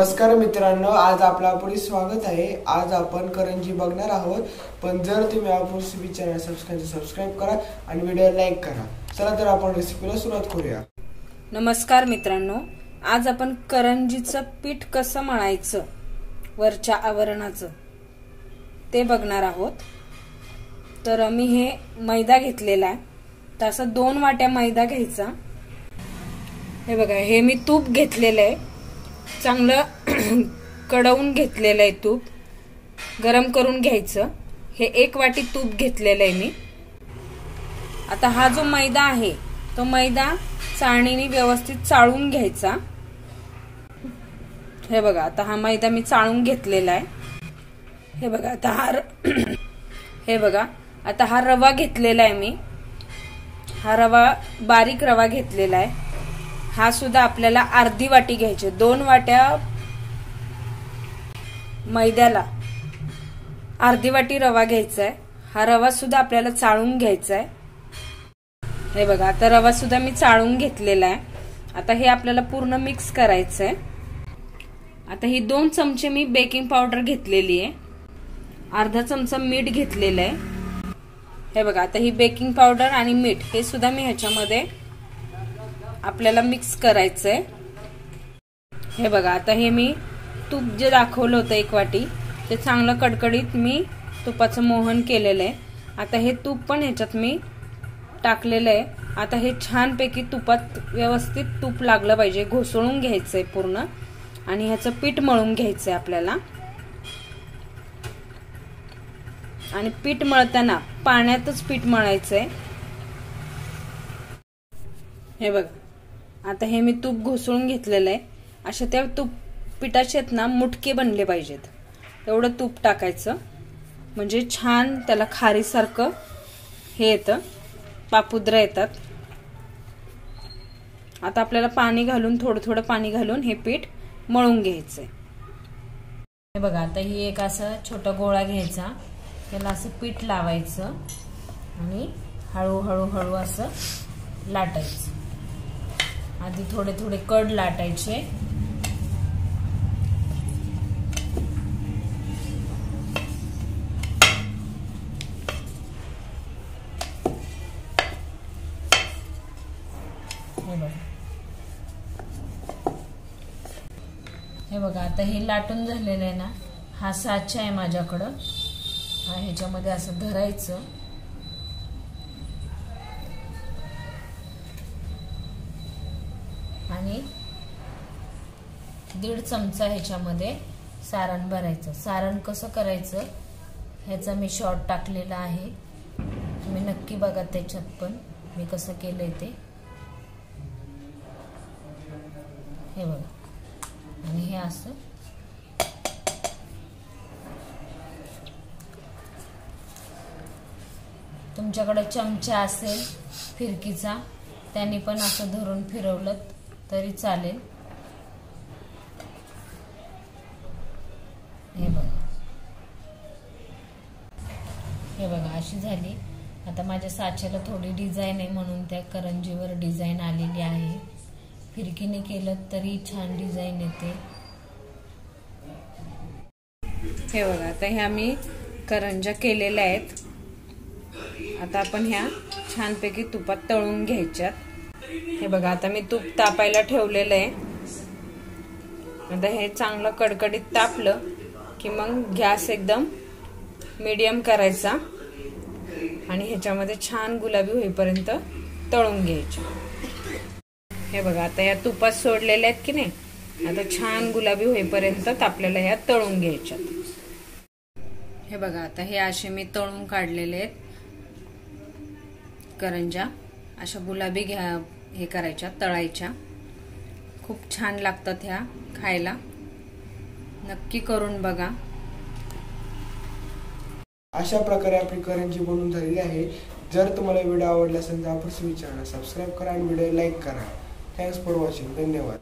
नमस्कार मित्रांनो, आज आपला पुढे स्वागत आहे। आज आपण करंजी बघणार आहोत, पण जर तुम्ही आपल्या चॅनल सबस्क्राइब करा आणि व्हिडिओ लाईक करा। चला तर आपण रेसिपीला सुरुवात करूया। नमस्कार मित्रांनो, आज आपण करंजीचं पीठ कसं मळायचं वरच्या आवरणाचं ते बघणार आहोत। तर मी हे मैदा घेतलेला आहे, तर असं 2 वाट्या मैदा घ्यायचा। हे बघा, हे मी तूप घेतलेलं आहे, चांगलं कडवून घेतलेलं आहे, तूप गरम करून घ्यायचं। हे 1 वाटी तूप घेतलेलं आहे मी। आता हा जो मैदा आहे तो मैदा चाळणीने व्यवस्थित चाळून घ्यायचा। हे बघा, आता हा मैदा मी चाळून घेतलेला आहे। हे बघा, आता हा रवा घेतलेला आहे मी। हा रवा बारीक रवा घेतलेला आहे। हा सुद्धा आपल्याला अर्धी वाटी घ्यायचे। 2 वाट्या मैद्याला अर्धी वाटी रवा घ्यायचा आहे। हा रवा सुद्धा आपल्याला चाळून घ्यायचा आहे। हे बघा, आता रवा सुद्धा मी चाळून घेतलेला आहे। आता हे आपल्याला पूर्ण मिक्स करायचं आहे। आता ही 2 चमचे मी बेकिंग पावडर घेतलेली आहे, अर्धा चमचा मीठ घेतलेलं आहे। हे बघा, आता ही बेकिंग पावडर आणि मीठ हे सुद्धा मी ह्याच्यामध्ये आपल्याला मिक्स करायचंय। हे बघा, आता हे मी तूप जे दाखवलं होतं 1 वाटी, ते चांगलं कडकडीत मी तुपाचं मोहन केलेलं आहे। आता हे तूप पण ह्याच्यात मी टाकलेलं आहे। आता हे छानपैकी तुपात व्यवस्थित तूप लागलं पाहिजे, घोसळून घ्यायचंय पूर्ण आणि ह्याचं पीठ मळून घ्यायचंय आपल्याला। आणि पीठ मळताना पाण्यातच पीठ मळायचंय। हे बघा, आता हे मी तूप घोसळून घेतलेलं आहे। अशा त्या तूप पिठाचे ना मुटके बनले पाहिजेत, एवढं तूप टाकायचं, म्हणजे छान त्याला खारीसारखं हे येतं, पापुद्रा येतात। आता आपल्याला पाणी घालून थोडं पाणी घालून हे पीठ मळून घ्यायचंय। हे बघा, आता ही एक असं छोटा गोळा घ्यायचा, त्याला असं पीठ लावायचं आणि हळूहळू असं लाटायचं। आधी थोडे कड लाटायचे। हे बघा, आता हे लाटून झालेलं आहे ना, हा साचा आहे माझ्याकडं, ह्याच्यामध्ये असं धरायचं आणि 1.5 चमचा ह्याच्यामध्ये सारण भरायचं। सारण कसं करायचं ह्याचा मी शॉर्ट टाकलेला आहे, तुम्ही नक्की बघा त्याच्यात पण मी कसं केलंय ते। हे बघा, आणि हे असं तुमच्याकडे चमचा असेल फिरकीचा, त्याने पण असं धरून फिरवलं तरी चालेल। हे बघा, अशी झाली। आता माझ्या साच्याला थोडी डिझाईन आहे म्हणून त्या करंजीवर डिझाईन आलेली आहे। फिरकीने केलं तरी छान डिझाईन येते। हे बघा, आता ह्या मी करंजा केलेल्या आहेत। आता आपण ह्या छानपैकी तुपात तळून घ्यायच्यात। हे बघा, आता मी तूप तापायला ठेवलेलं आहे। आता हे चांगलं कडकडीत तापलं की मग गॅस एकदम मीडियम करायचा आणि ह्याच्यामध्ये छान गुलाबी होईपर्यंत तळून घ्यायचे। हे बघा, आता या तुपात सोडलेल्या आहेत की नाही, आता छान गुलाबी होईपर्यंत आपल्याला ह्या तळून घ्यायच्यात। हे बघा, आता हे असे मी तळून काढलेले आहेत करंजा। अशा गुलाबी हे करायच्या, तळायच्या, खूप छान लागतात ह्या खायला, नक्की करून बघा। अशा प्रकारे आपली करंजी बनवून झालेली आहे। जर तुम्हाला व्हिडिओ आवडला असेल तर आपल्या चॅनल सबस्क्राइब करा आणि व्हिडिओ लाईक करा। Thanks for watching. धन्यवाद।